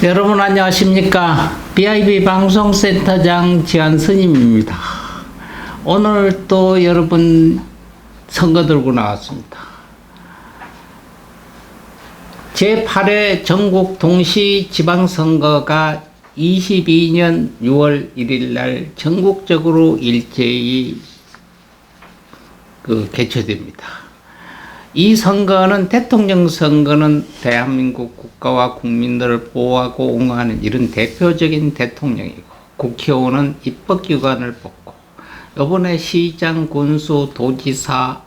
여러분 안녕하십니까? BIB 방송센터장 지한스님입니다. 오늘 또 여러분 선거 들고 나왔습니다. 제8회 전국 동시 지방선거가 22년 6월 1일 날 전국적으로 일제히 개최됩니다. 이 선거는 대통령 선거는 대한민국 국가와 국민들을 보호하고 옹호하는 이런 대표적인 대통령이고, 국회의원은 입법기관을 뽑고, 이번에 시장, 군수, 도지사,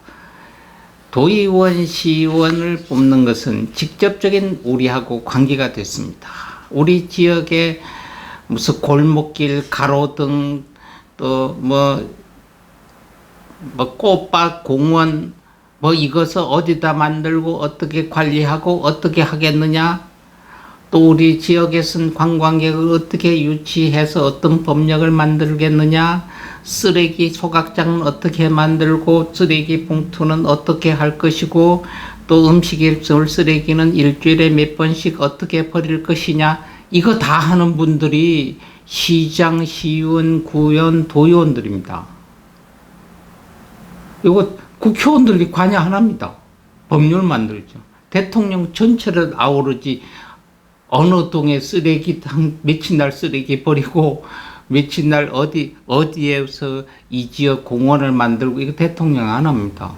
도의원, 시의원을 뽑는 것은 직접적인 우리하고 관계가 됐습니다. 우리 지역에 무슨 골목길, 가로등, 또 꽃밭, 공원, 이것을 어디다 만들고 어떻게 관리하고 어떻게 하겠느냐, 또 우리 지역에서는 관광객을 어떻게 유치해서 어떤 법령을 만들겠느냐, 쓰레기 소각장은 어떻게 만들고 쓰레기 봉투는 어떻게 할 것이고, 또 음식물 쓰레기는 일주일에 몇 번씩 어떻게 버릴 것이냐, 이거 다 하는 분들이 시장, 시의원, 구의원, 도의원들입니다. 이거 국회의원들이 관여 안 합니다. 법률 만들죠. 대통령 전체를 아우르지, 어느 동에 쓰레기, 며칠 날 쓰레기 버리고, 며칠 날 어디에서 이 지역 공원을 만들고, 이거 대통령 안 합니다.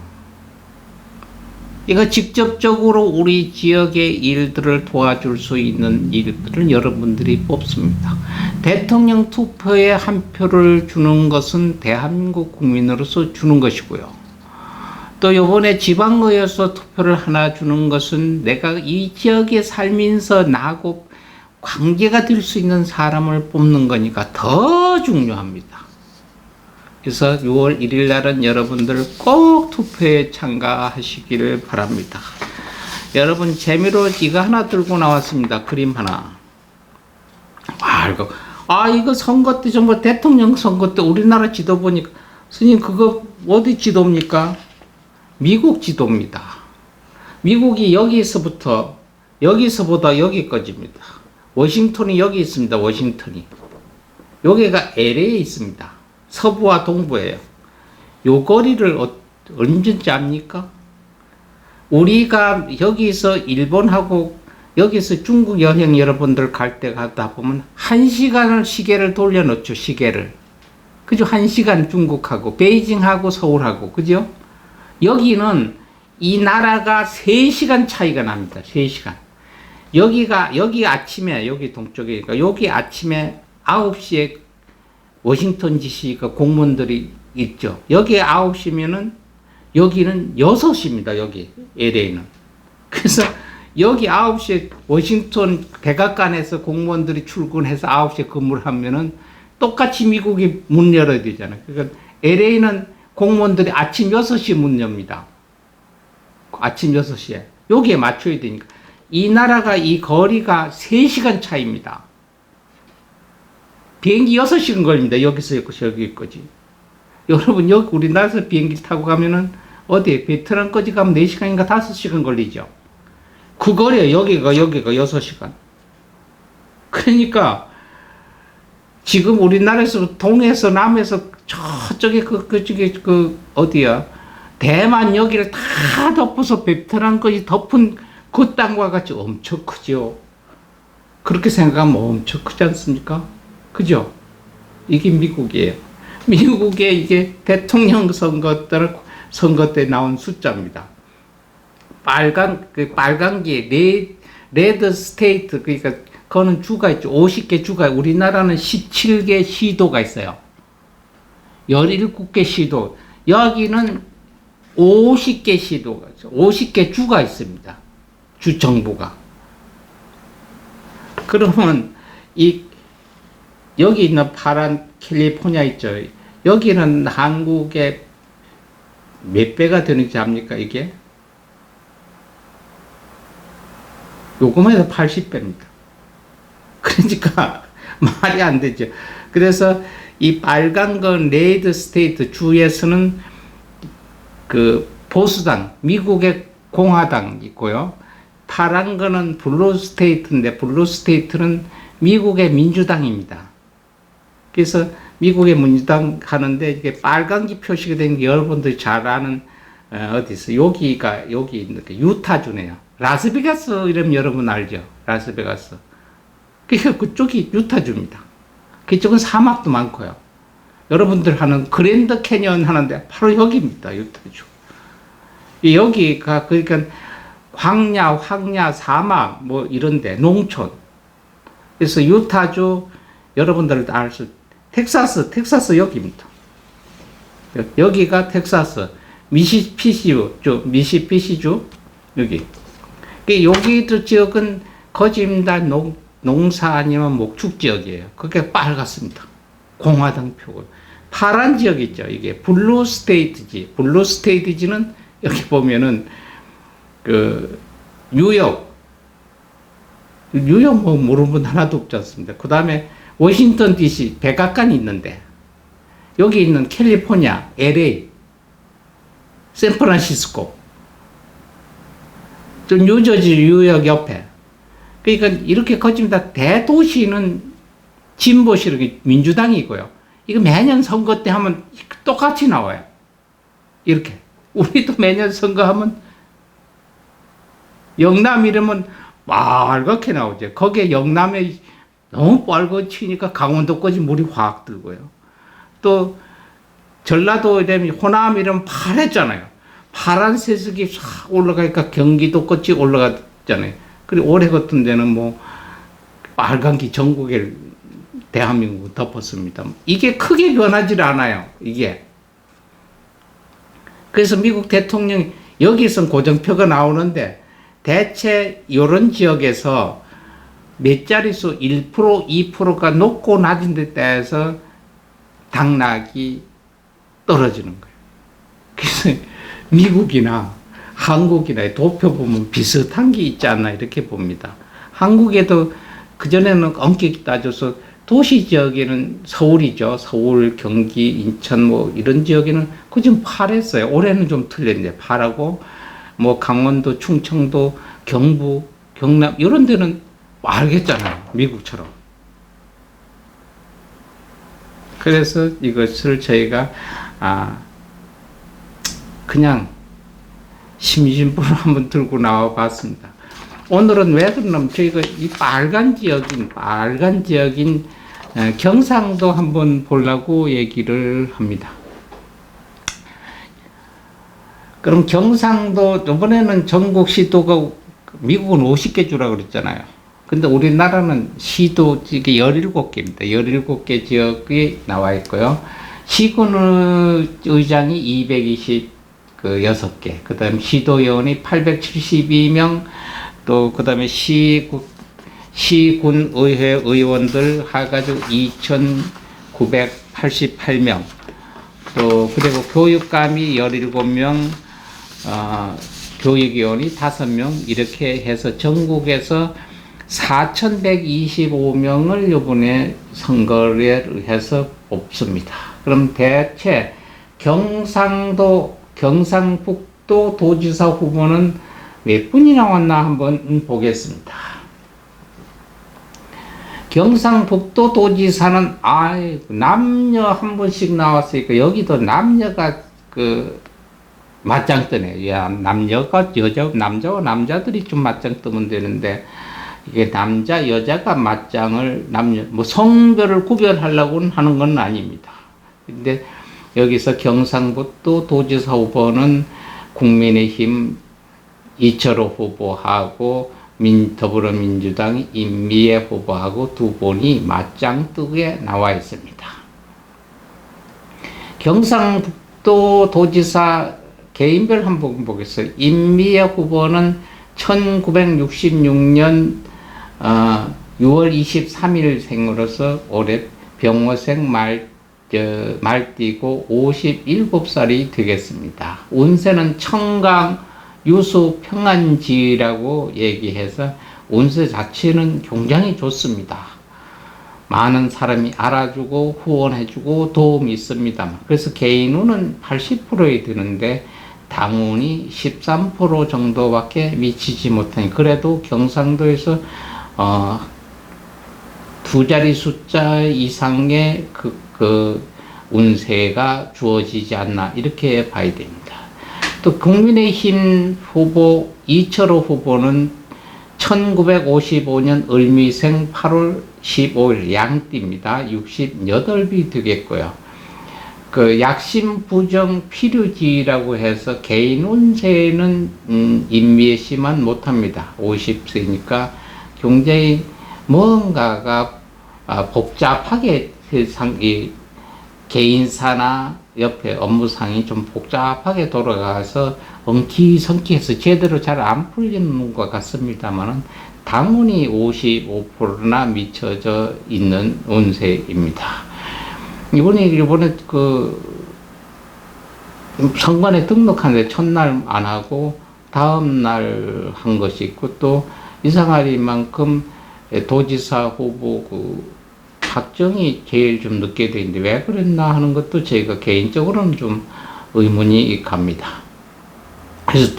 이거 직접적으로 우리 지역의 일들을 도와줄 수 있는 일들을 여러분들이 뽑습니다. 대통령 투표에 한 표를 주는 것은 대한민국 국민으로서 주는 것이고요. 또 요번에 지방의회에서 투표를 하나 주는 것은 내가 이 지역에 살면서 나하고 관계가 될 수 있는 사람을 뽑는 거니까 더 중요합니다. 그래서 6월 1일 날은 여러분들 꼭 투표에 참가하시기를 바랍니다. 여러분 재미로 이거 하나 들고 나왔습니다. 그림 하나. 이거 선거 때, 정말 대통령 선거 때 우리나라 지도 보니까, 스님 그거 어디 지도입니까? 미국 지도입니다. 미국이 여기서보다 여기까지입니다. 워싱턴이 여기 있습니다. 워싱턴이. 여기가 LA에 있습니다. 서부와 동부예요. 요 거리를 언제인지 압니까? 우리가 여기서 일본하고 여기서 중국 여행 여러분들 갈 때 가다 보면 1시간을 시계를 돌려놓죠. 시계를. 그죠? 1시간 중국하고 베이징하고 서울하고. 그죠? 여기는 이 나라가 3시간 차이가 납니다. 3시간. 여기 아침에, 여기 동쪽이니까, 여기 아침에 9시에 워싱턴 DC가 공무원들이 있죠. 여기 9시면은, 여기는 6시입니다. 여기, LA는. 그래서 여기 9시에 워싱턴 백악관에서 공무원들이 출근해서 9시에 근무를 하면은 똑같이 미국이 문 열어야 되잖아요. 그러니까 LA는 공무원들이 아침 6시에 문 엽니다. 아침 6시에. 여기에 맞춰야 되니까. 이 나라가 이 거리가 3시간 차이입니다. 비행기 6시간 걸립니다. 여기서 여기까지. 여러분, 여기 우리나라에서 비행기 타고 가면은 어디에? 베트남까지 가면 4시간인가 5시간 걸리죠. 그 거리에 여기가 6시간. 그러니까 지금 우리나라에서 동에서 남에서 저쪽에 어디야? 대만 여기를 다 덮어서 베트남까지 덮은 그 땅과 같이 엄청 크죠. 그렇게 생각하면 엄청 크지 않습니까? 그죠? 이게 미국이에요. 미국의 이게 대통령 선거 때 나온 숫자입니다. 빨간게 레드 스테이트, 그러니까 그거는 주가 있죠. 50개 주가, 우리나라는 17개 시도가 있어요. 17개 시도. 여기는 50개 시도가 있어요. 50개 주가 있습니다. 주 정부가. 그러면 여기 있는 파란 캘리포니아 있죠. 여기는 한국의 몇 배가 되는지 압니까, 이게? 요거만 해서 80배입니다. 그러니까 말이 안 되죠. 그래서 이 빨간 건 레드 스테이트 주에서는 그 보수당, 미국의 공화당 있고요. 파란 거는 블루스테이트인데 블루스테이트는 미국의 민주당입니다. 그래서 미국의 민주당 하는데 이게 빨간기 표시가 된 게 여러분들이 잘 아는 어디 있어? 여기가 여기 있는 게 유타주네요. 라스베가스 이러면 여러분 알죠? 라스베가스. 그러니까 그쪽이 유타주입니다. 그쪽은 사막도 많고요. 여러분들 하는 그랜드 캐니언 하는데 바로 여기입니다. 유타주. 여기가 그러니까 황야, 사막 뭐 이런데 농촌. 그래서 유타주 여러분들 알 수 텍사스 여기입니다. 여기가 텍사스 미시시피시주 여기. 여기도 지역은 거짓입니다. 농사 아니면 목축 지역이에요. 그게 빨갛습니다. 공화당 표고. 파란 지역 있죠. 이게 블루 스테이트지. 블루 스테이트지는 여기 보면은 그 뉴욕 뭐 모르는 분 하나도 없지 않습니다. 그 다음에 워싱턴 DC 백악관이 있는데 여기 있는 캘리포니아 LA 샌프란시스코 또 뉴저지 뉴욕 옆에 그러니까 이렇게 거칩니다. 대도시는 진보시로 민주당이고요. 이거 매년 선거 때 하면 똑같이 나와요. 이렇게 우리도 매년 선거하면 영남 이러면 빨갛게 나오죠. 거기에 영남에 너무 빨갛치니까 강원도까지 물이 확 들고요. 또 전라도 이러면 호남 이러면 파랬잖아요. 파란 세색이 싹 올라가니까 경기도까지 올라갔잖아요. 그리고 올해 같은 데는 뭐 빨간기 전국에 대한민국을 덮었습니다. 이게 크게 변하지 않아요. 이게. 그래서 미국 대통령이 여기서 고정표가 나오는데 대체 이런 지역에서 몇 자릿수 1%, 2%가 높고 낮은 데 따라서 당락이 떨어지는 거예요. 그래서 미국이나 한국이나 도표 보면 비슷한 게 있지 않나 이렇게 봅니다. 한국에도 그전에는 엄격히 따져서 도시 지역에는 서울이죠. 서울, 경기, 인천 뭐 이런 지역에는 그 좀 파랬어요. 올해는 좀 틀렸는데 파라고 뭐 강원도, 충청도, 경부, 경남 이런 데는 빨겠잖아요. 미국처럼. 그래서 이것을 저희가 그냥 심심부로 한번 들고 나와 봤습니다. 오늘은 왜 그러냐면 저희가 이 빨간 지역인 경상도 한번 보려고 얘기를 합니다. 그럼 경상도 이번에는 전국 시도가 미국은 50개 주라고 그랬잖아요. 근데 우리나라는 시도 이게 17개입니다. 17개 지역이 나와 있고요. 시군 의장이 226개, 그 다음에 시도의원이 872명, 또 그 다음에 시군 의회 의원들 해가지고 2,988명, 또 그리고 교육감이 17명, 교육위원이 5명, 이렇게 해서 전국에서 4,125명을 이번에 선거를 해서 뽑습니다. 그럼 대체 경상북도 도지사 후보는 몇 분이 나왔나 한번 보겠습니다. 경상북도 도지사는 남녀 한 분씩 나왔으니까 여기도 남녀가 맞짱 뜨네. 야, 남자와 남자들이 좀 맞짱 뜨면 되는데 이게 남자 여자가 맞짱을 뭐 성별을 구별하려고 하는 건 아닙니다. 근데 여기서 경상북도 도지사 후보는 국민의힘 이철호 후보하고 더불어민주당 임미애 후보하고 두 분이 맞짱 뜨게 나와 있습니다. 경상북도 도지사 개인별 한번 보겠어요. 임미애 후보는 1966년 6월 23일 생으로서 올해 병호생 말띠고 57살이 되겠습니다. 운세는 청강 유수 평안지라고 얘기해서 운세 자체는 굉장히 좋습니다. 많은 사람이 알아주고 후원해주고 도움이 있습니다. 그래서 개인 운은 80%에 드는데 당운이 13% 정도밖에 미치지 못하니, 그래도 경상도에서 두 자리 숫자 이상의 그 운세가 주어지지 않나, 이렇게 봐야 됩니다. 또 국민의힘 후보 이철호 후보는 1955년 을미생 8월 15일 양띠입니다. 68비 되겠고요. 그 약심부정 필요지라고 해서 개인 운세는 인미시만 못합니다. 50세니까 굉장히 뭔가가 복잡하게 이 개인사나 옆에 업무상이 좀 복잡하게 돌아가서 엉키성키해서 제대로 잘 안 풀리는 것 같습니다만은 당운이 55%나 미쳐져 있는 운세입니다. 이번에 그 선관에 등록하는데 첫날 안 하고 다음 날 한 것이 있고, 또 이상하리만큼 도지사 후보 그 확정이 제일 좀 늦게 돼 있는데 왜 그랬나 하는 것도 제가 개인적으로는 좀 의문이 갑니다. 그래서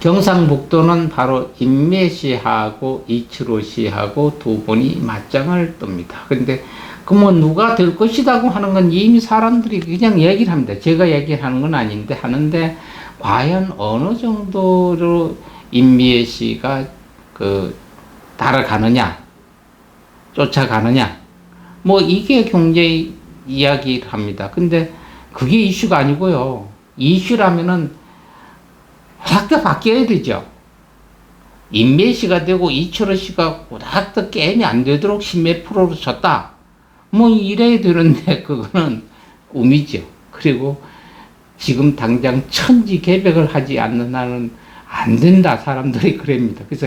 경상북도는 바로 인매시하고 이철호시하고 두 분이 맞짱을 뜹니다. 근데 그 뭐 누가 될 것이라고 하는 건 이미 사람들이 그냥 얘기를 합니다. 제가 얘기하는 건 아닌데 하는데, 과연 어느 정도로 인매시가 그 따라가느냐, 쫓아가느냐, 뭐 이게 굉장히 이야기를 합니다. 근데 그게 이슈가 아니고요. 이슈라면은 확 더 바뀌어야 되죠. 인매시가 되고 이철호 씨가 확 더 게임이 안 되도록 10몇 프로로 졌다, 뭐 이래야 되는데 그거는 꿈이죠. 그리고 지금 당장 천지개벽을 하지 않는 한은 안 된다, 사람들이 그럽니다. 그래서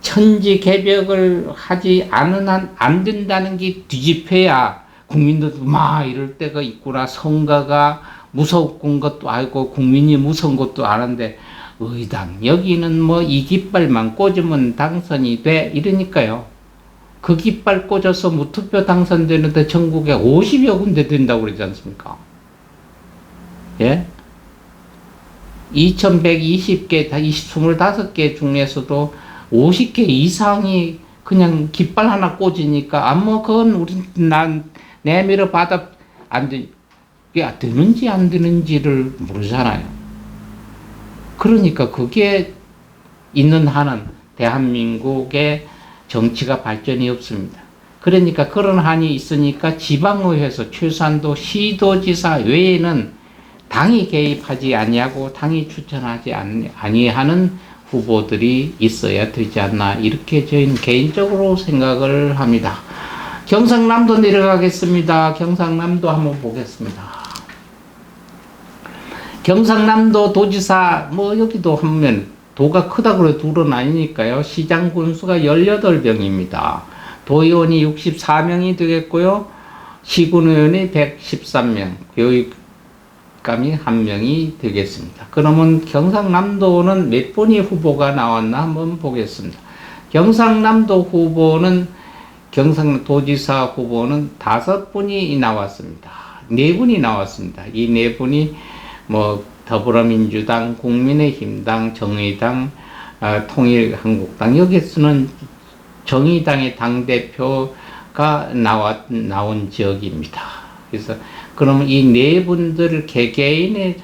천지개벽을 하지 않은 한 안 된다는 게 뒤집혀야 국민들도 막 이럴 때가 있구나, 선거가 무서운 것도 알고 국민이 무서운 것도 아는데 의당 여기는 뭐 이 깃발만 꽂으면 당선이 돼, 이러니까요. 그 깃발 꽂아서 무투표 당선되는데 전국에 50여 군데 된다고 그러지 않습니까? 예? 2120개, 25개 중에서도 50개 이상이 그냥 깃발 하나 꽂으니까, 뭐, 그건 난 내밀어 받아, 되는지 안 되는지를 모르잖아요. 그러니까 그게 있는 한은 대한민국의 정치가 발전이 없습니다. 그러니까 그런 한이 있으니까 지방의회에서 최소한도 시도지사 외에는 당이 개입하지 아니하고 당이 추천하지 아니하는 후보들이 있어야 되지 않나, 이렇게 저희는 개인적으로 생각을 합니다. 경상남도 내려가겠습니다. 경상남도 한번 보겠습니다. 경상남도 도지사, 뭐 여기도 하면 도가 크다고 해도 둘은 아니니까요. 시장 군수가 18명입니다. 도의원이 64명이 되겠고요. 시군의원이 113명, 교육감이 1명이 되겠습니다. 그러면 경상남도는 몇 분이 후보가 나왔나 한번 보겠습니다. 경상남도 후보는, 경상도지사 후보는 5분이 나왔습니다. 4분이 나왔습니다. 이 4분이 뭐 더불어민주당, 국민의힘당, 정의당, 통일한국당, 여기서는 정의당의 당대표가 나온 지역입니다. 그래서 그러면 이 4분들 개개인을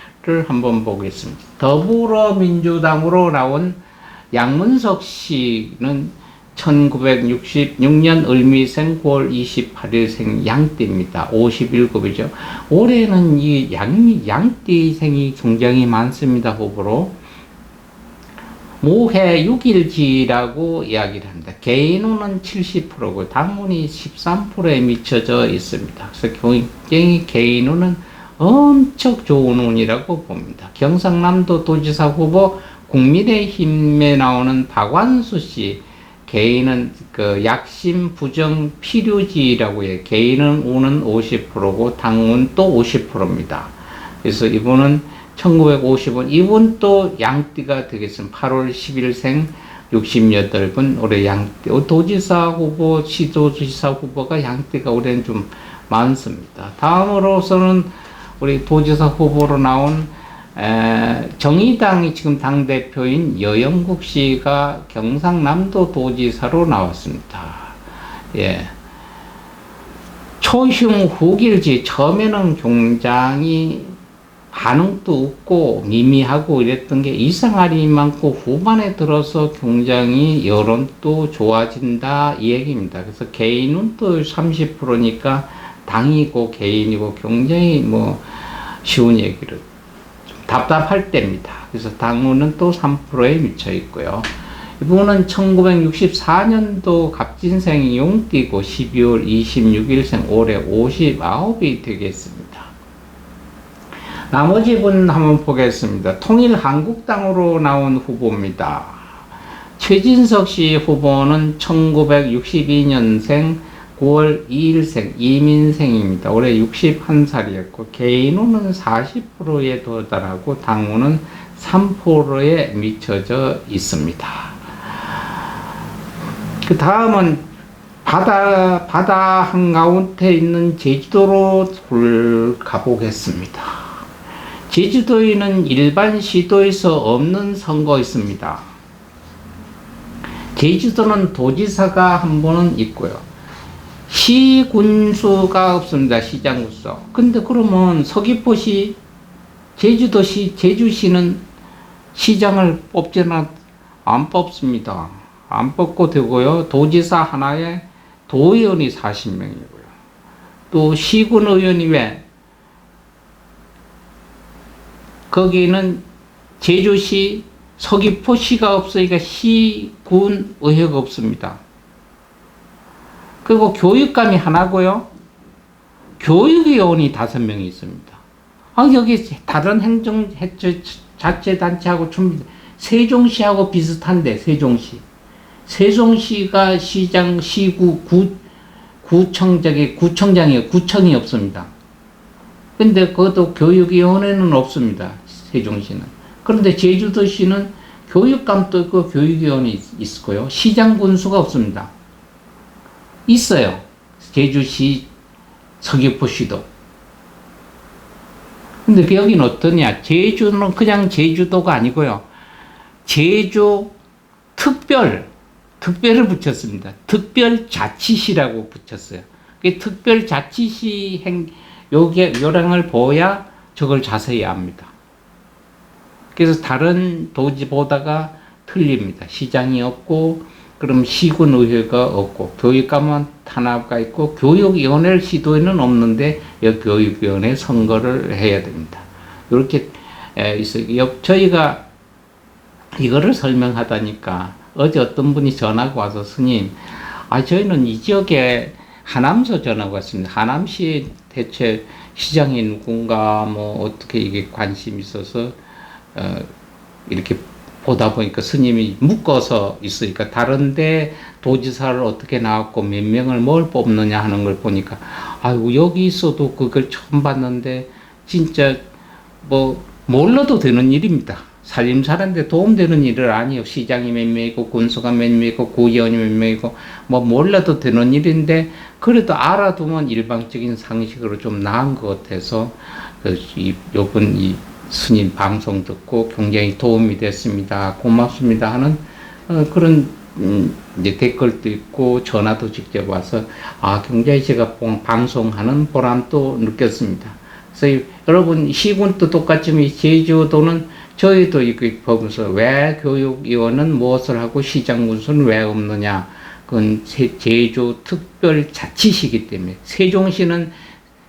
한번 보겠습니다. 더불어민주당으로 나온 양문석 씨는 1966년 을미생 9월 28일생 양띠입니다. 57이죠. 올해는 이 양띠생이 굉장히 많습니다. 후보로. 모해 6일지라고 이야기를 합니다. 개인운은 70%고 당운이 13%에 미쳐져 있습니다. 그래서 굉장히 개인운은 엄청 좋은 운이라고 봅니다. 경상남도 도지사 후보 국민의힘에 나오는 박완수 씨, 개인은 그 약심 부정 필요지라고 해요. 개인은 운은 50%고 당운 또 50%입니다. 그래서 이분은 1950원, 이분 또 양띠가 되겠습니다. 8월 10일생 68분, 올해 양띠. 도지사 후보, 시도지사 후보가 양띠가 올해는 좀 많습니다. 다음으로서는 우리 도지사 후보로 나온 정의당이 지금 당대표인 여영국 씨가 경상남도 도지사로 나왔습니다. 예. 초심 후길지 처음에는 굉장히 반응도 없고 미미하고 이랬던 게 이상하리 많고 후반에 들어서 굉장히 여론도 좋아진다 이 얘기입니다. 그래서 개인은 또 30%니까 당이고 개인이고 굉장히 뭐 쉬운 얘기를 좀 답답할 때입니다. 그래서 당원은 또 3%에 미쳐 있고요. 이분은 1964년도 갑진생이 용띠고 12월 26일생 올해 59이 되겠습니다. 나머지 분 한번 보겠습니다. 통일한국당으로 나온 후보입니다. 최진석 씨 후보는 1962년생 9월 2일생 이민생입니다. 올해 61살이었고 개인후는 40%에 도달하고 당후는 3%에 미쳐져 있습니다. 그 다음은 바다 한가운데 있는 제주도로 가보겠습니다. 제주도에는 일반 시도에서 없는 선거 있습니다. 제주도는 도지사가 한 분은 있고요. 시군수가 없습니다. 시장군수. 근데 그러면 서귀포시, 제주도시, 제주시는 시장을 뽑지는 안 뽑습니다. 안 뽑고 되고요. 도지사 하나에 도의원이 40명이고요. 또 시군 의원이 왜? 거기는 제주시, 서귀포시가 없으니까 시군 의회가 없습니다. 그리고 교육감이 하나고요. 교육위원이 5명이 있습니다. 여기 다른 자치단체하고 좀 세종시하고 비슷한데 세종시가 시장, 시구, 구청장이에요. 구청이 없습니다. 근데 그것도 교육위원회는 없습니다. 세종시는. 그런데 제주도시는 교육감도 있고 교육위원이 있고요. 시장군수가 없습니다. 있어요. 제주시, 서귀포시도. 근데 여기는 어떠냐? 제주는 그냥 제주도가 아니고요. 제주 특별을 붙였습니다. 특별자치시라고 붙였어요. 특별자치시 요령을 보야 저걸 자세히 압니다. 그래서 다른 도지보다가 틀립니다. 시장이 없고, 그럼 시군의회가 없고, 교육감은 하나가 있고, 교육위원회 시도에는 없는데, 여기 교육위원회 선거를 해야 됩니다. 이렇게 있어요. 저희가 이거를 설명하다니까, 어제 어떤 분이 전화가 와서, 스님, 저희는 이 지역에 하남서 전화가 왔습니다. 하남시에 대체 시장이 누군가, 뭐, 어떻게 이게 관심이 있어서, 이렇게 보다 보니까 스님이 묶어서 있으니까 다른데 도지사를 어떻게 나왔고 몇 명을 뭘 뽑느냐 하는 걸 보니까 아이고 여기 있어도 그걸 처음 봤는데 진짜 뭐 몰라도 되는 일입니다. 살림 사는데 도움되는 일을 아니에요. 시장이 몇 명이고 군수가 몇 명이고 구의원이 몇 명이고 뭐 몰라도 되는 일인데 그래도 알아두면 일방적인 상식으로 좀 나은 것 같아서 요번 이 스님 방송 듣고 굉장히 도움이 됐습니다. 고맙습니다 하는 그런 이제 댓글도 있고 전화도 직접 와서 굉장히 제가 방송하는 보람도 느꼈습니다. 그래서 여러분 시군도 똑같지만 제주도는 저희도 이거 보면서 왜 교육위원은 무엇을 하고 시장군수는 왜 없느냐? 그건 제주 특별자치시기 때문에 세종시는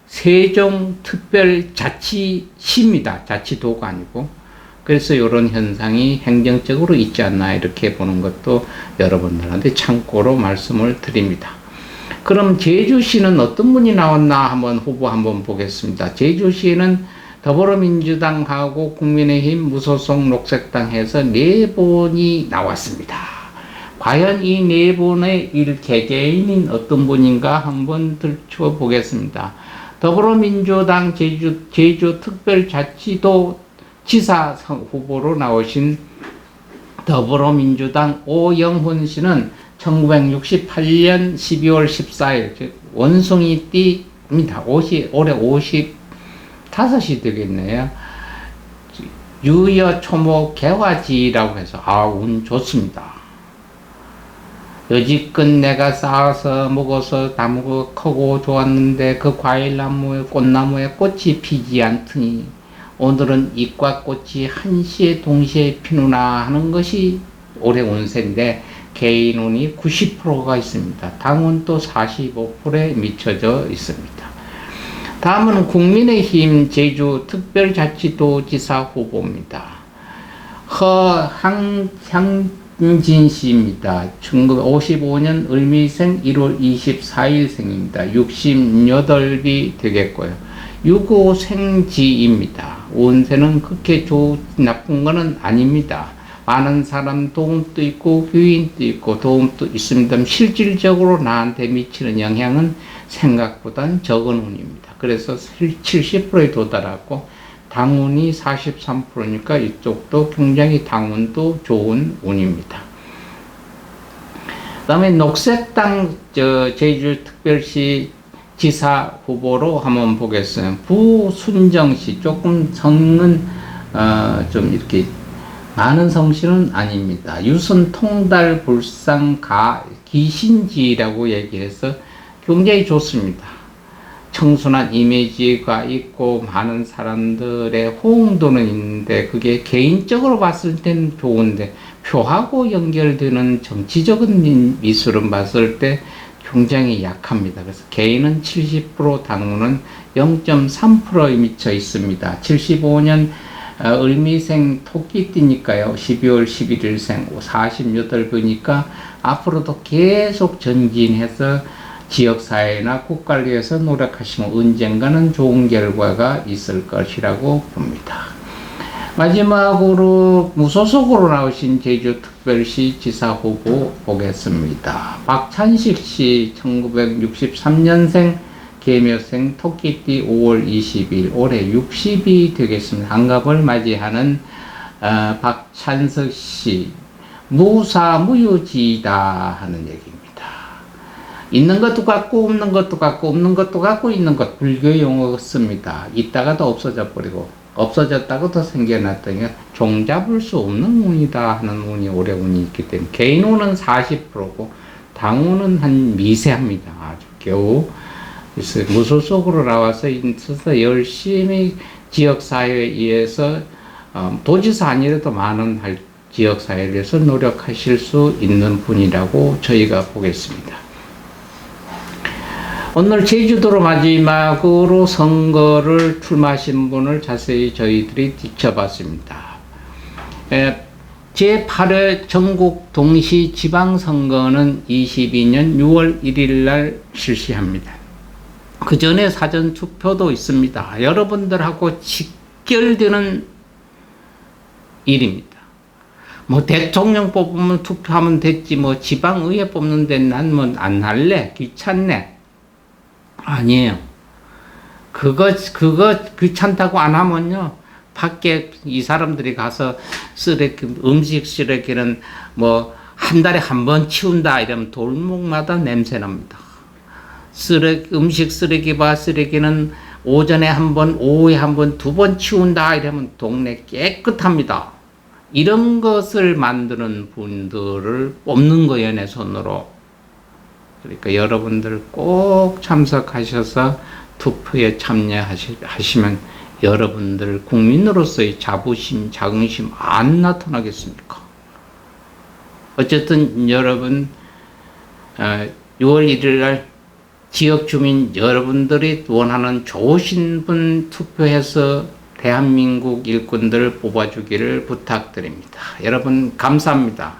세종특별자치시입니다. 자치도가 아니고. 그래서 이런 현상이 행정적으로 있지 않나 이렇게 보는 것도 여러분들한테 참고로 말씀을 드립니다. 그럼 제주시는 어떤 분이 나왔나 후보 한번 보겠습니다. 제주시는 더불어민주당하고 국민의힘, 무소속, 녹색당 해서 4분이 나왔습니다. 과연 이 4분의 개개인인 어떤 분인가 한번 들춰 보겠습니다. 더불어민주당 제주특별자치도 지사 후보로 나오신 더불어민주당 오영훈 씨는 1968년 12월 14일 원숭이띠입니다. 올해 55이 되겠네요. 유여, 초목, 개화지라고 해서 운 좋습니다. 여지껏 내가 쌓아서 먹어서 나무가 크고 좋았는데 그 과일나무에 꽃나무에 꽃이 피지 않더니 오늘은 잎과 꽃이 한시에 동시에 피누나 하는 것이 올해 운세인데 개인 운이 90%가 있습니다. 당운도 45%에 미쳐져 있습니다. 다음은 국민의힘 제주특별자치도지사 후보입니다. 허항진 씨입니다. 1955년 을미생 1월 24일생입니다. 68이 되겠고요. 65생지입니다. 운세는 그렇게 나쁜 것은 아닙니다. 많은 사람 도움도 있고 유인도 있고 도움도 있습니다. 실질적으로 나한테 미치는 영향은 생각보단 적은 운입니다. 그래서 70%에 도달하고 당운이 43%니까 이쪽도 굉장히 당운도 좋은 운입니다. 그 다음에 녹색당 제주특별시 지사 후보로 한번 보겠어요. 부순정씨, 조금 성은 좀 이렇게 많은 성씨는 아닙니다. 유순, 통달, 불상, 기신지라고 얘기해서 굉장히 좋습니다. 청순한 이미지가 있고 많은 사람들의 호응도는 있는데 그게 개인적으로 봤을 때는 좋은데 표하고 연결되는 정치적인 미술은 봤을 때 굉장히 약합니다. 그래서 개인은 70%, 당운은 0.3%에 미쳐 있습니다. 75년 을미생 토끼띠니까요. 12월 11일생 48부니까 앞으로도 계속 전진해서 지역사회나 국가를 위해서 노력하시면 언젠가는 좋은 결과가 있을 것이라고 봅니다. 마지막으로 무소속으로 나오신 제주특별시 지사 후보 보겠습니다. 박찬식 씨 1963년생 계묘생 토끼띠 5월 20일 올해 60이 되겠습니다. 한갑을 맞이하는 박찬석 씨 무사무유지다 하는 얘기입니다. 있는 것도 같고 없는 것도 같고 없는 것도 같고 있는 것 불교 용어 씁니다. 있다가도 없어져 버리고 없어졌다고도 생겨났더니 종잡을 수 없는 운이다 하는 운이 올해 운이 있기 때문에 개인 운은 40%고 당운은 한 미세합니다. 아주 겨우 그래서 무소속으로 나와서 있어서 열심히 지역사회에 의해서 도지사 아니라도 많은 지역사회를 위해서 노력하실 수 있는 분이라고 저희가 보겠습니다. 오늘 제주도로 마지막으로 선거를 출마하신 분을 자세히 저희들이 지켜봤습니다. 제8회 전국 동시 지방선거는 22년 6월 1일 날 실시합니다. 그 전에 사전 투표도 있습니다. 여러분들하고 직결되는 일입니다. 뭐 대통령 뽑으면 투표하면 됐지 뭐 지방의회 뽑는데 난 뭐 안 할래 귀찮네. 아니에요. 그거 귀찮다고 안 하면요. 밖에 이 사람들이 가서 음식 쓰레기는 뭐 한 달에 한 번 치운다 이러면 돌목마다 냄새 납니다. 음식 쓰레기는 오전에 한 번, 오후에 한 번, 2번 치운다 이러면 동네 깨끗합니다. 이런 것을 만드는 분들을 뽑는 거예요, 내 손으로. 그러니까 여러분들 꼭 참석하셔서 투표에 참여하시면 여러분들 국민으로서의 자부심, 자긍심 안 나타나겠습니까? 어쨌든 여러분 6월 1일 날 지역 주민 여러분들이 원하는 좋으신 분 투표해서 대한민국 일꾼들을 뽑아주기를 부탁드립니다. 여러분 감사합니다.